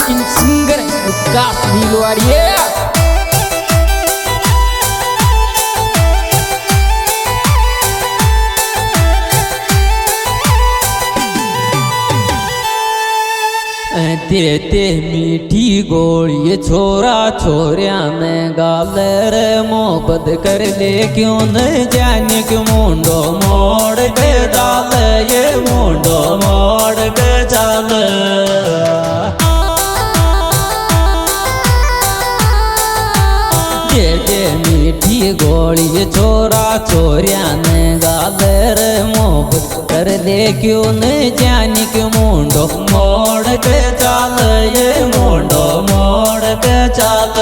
King singer विकास भीलवाड़िया। देते मीठी गोली छोरा छोरिया में गाल रे मोहब्बत कर ले क्यों न जाने क्यों मुंडो मोड़ के डाल ये मुंडो मोड़ के चाल। देते मीठी गोली छोरा छोरिया में गाल रे मोहब्बत कर ले क्यों न जाने क्यों मुंडो मोड़ के चाल ये मुंडो मोड़ के चाल।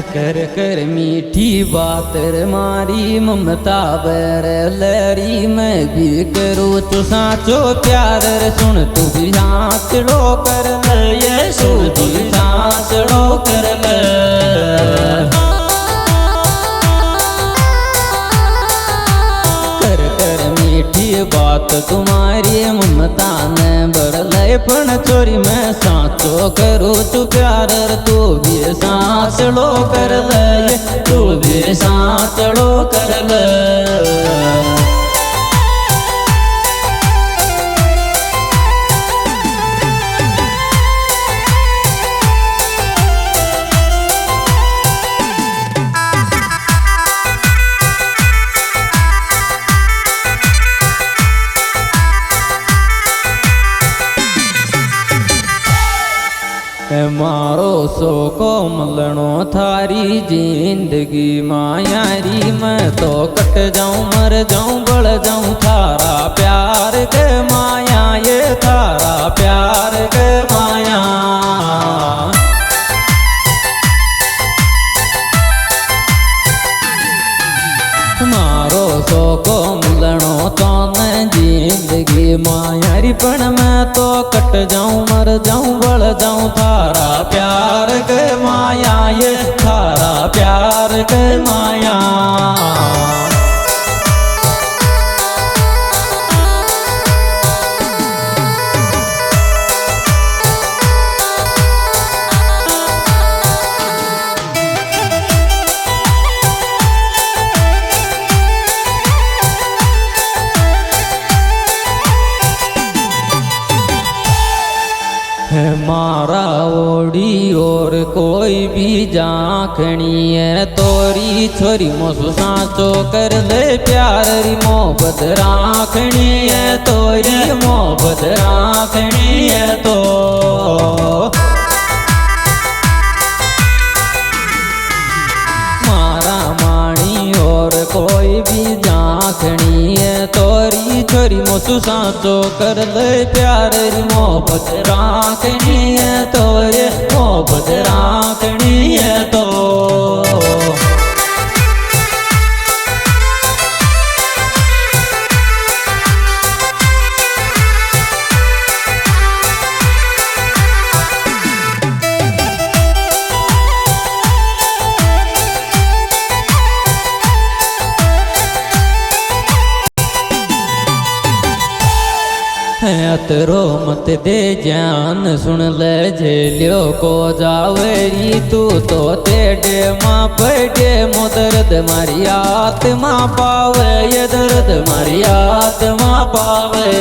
कर कर मीठी बात मारी ममता बर लरी मैं भी करूँ तो साचो प्यार सुन तू भी हाथ लो कर ले ये सुन तू भी हाथ लो कर ले। कर कर मीठी बात तुम्हारी ममता ने बरले पण चोरी मैं साचो करूँ तू प्यार तू भी सांस लो कर ले तू भी सांस लो कर ले। मारो सो को मलनो थारी जिंदगी मायारी मैं तो कट जाऊं मर जाऊं बढ़ जाऊं थारा प्यार के माया ये थारा प्यार के माया। मारो सो को मिलनो तो न जिंदगी मायारी पण मैं तो कट जाऊं मर जाऊं बढ़ जाऊं थारा प्यार के माया ये थारा प्यार के माया। मारा ओडी और कोई भी जाखनी है तोरी छोरी मोसु साचो कर ले प्यार री मोहब्बत राखनी है तोरी मोहब्बत राखनी है तो। मारा माणी और कोई भी जाखनी है तोरी छोरी मोसु साचो कर ले प्यार री मोहब्बत राखनी है तोरे मोहब्बत राखनी है तो। अतरो मत दे जान सुन ले झेलियो को जावेरी तू तो तेडे माँ पड़े मो दर्द मारी आत्मा पावे ये दर्द मारी आत्मा पावे।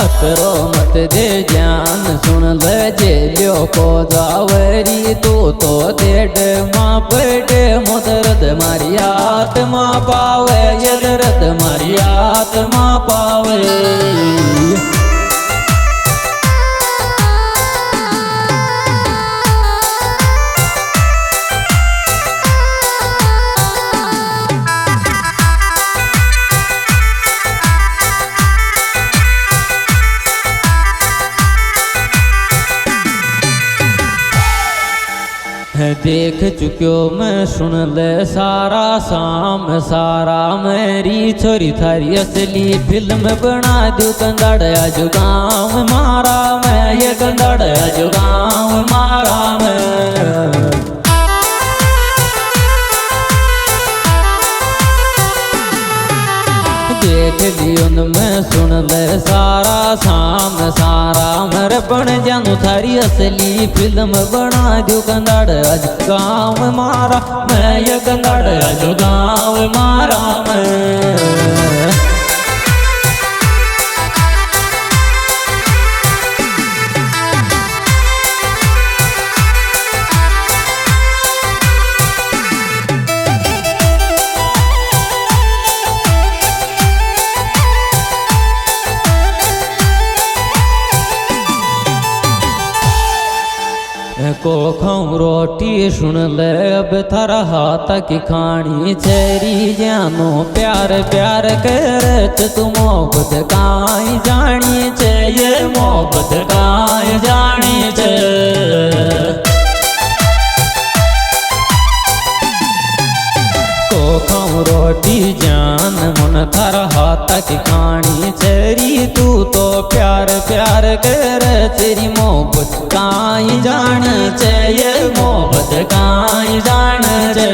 अतरो मत दे जान सुन ले जेलियो को जावरी तू तो देड माँ पड़े मो दर्द मारी आत्मा पावे ये दर्द मारी आत्मा पावे। देख चुक्यो मैं सुन ले सारा शाम सारा मेरी छोरी थारी असली फिल्म बना दू कंदड़िया जो गाँव मारा मैं ये कंदड़िया जो गाँव मारा मैं देख लियो न मैं सुन ले सारा शाम सारा मेरे बन जानू थारी असली फिल्म बना दू कंदड़ अज गाँव मारा मैं ये कंदड़ अज गाँव मारा मैं को खाऊं रोटी सुन ले अब थारा हाथ की खानी चेरी जानो प्यार प्यार कर तू मोहब्बत काई जानी चे ये मोहब्बत काई जानी चे को खाऊं रोटी जान मन थारा हाथ की खानी चेरी तू तो प्यार प्यार कर तेरी मोहब्बत काई जानी चे ये मोहब्बत काई जान चे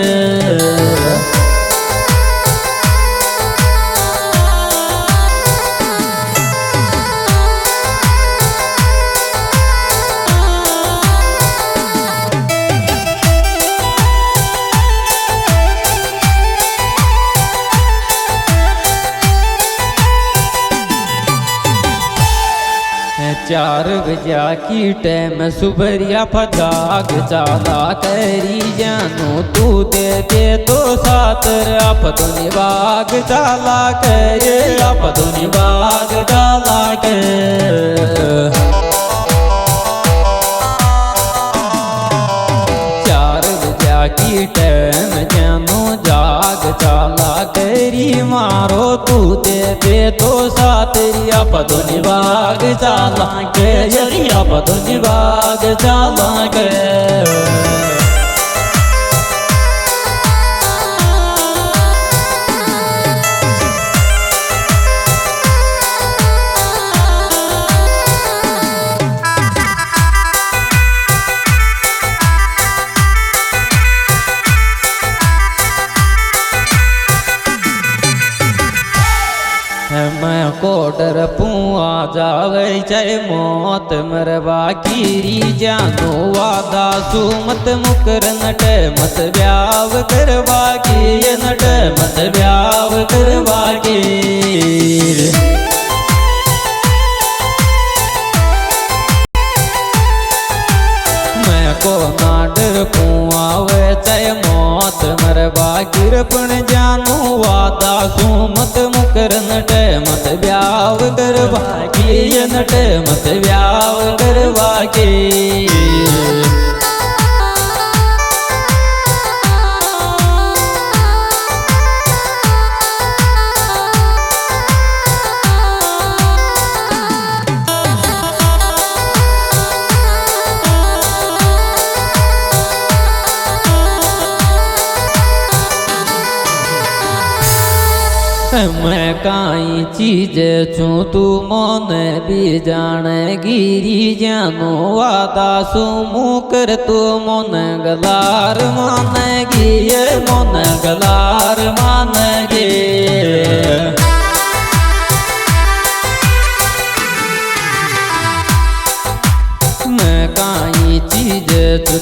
चार बजा की टाइम सुबरिया फजाक चाला करी जानो तू दे तो सातर आप तो निभाग चाला करे आप तो निभाग चाला कर चार बजा की टाइम जानो जाग चाला करी मारो तू दे तो सातरी आप तो निभाग चाला के यही आप तो निभाग चाला के मैं को डर पुआ जावे चाहे मौत मरवा कीरी जानो वादा सुमत मुकर नट मत ब्याव करवा की ये नट मत ब्याव करवा की मैं को ना डर पुआवे चाहे मौत मरवा गिरपन जानू वादा सुमत मुकर नट मत ब्याव करवा की ये नट मत ब्याव करवा की मैं काई चीज छू तू मन भी जाने गिरी जानो वादा सुमु कर तू मन गलार मान गिए मन गलार मान गे मैं काई चीज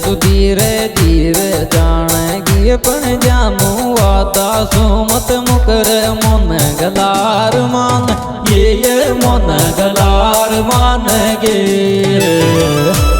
तू धीरे धीरे जानेगी पण जानू वादा सुमत मुकर मन गलार मान ये मन गलार मान गे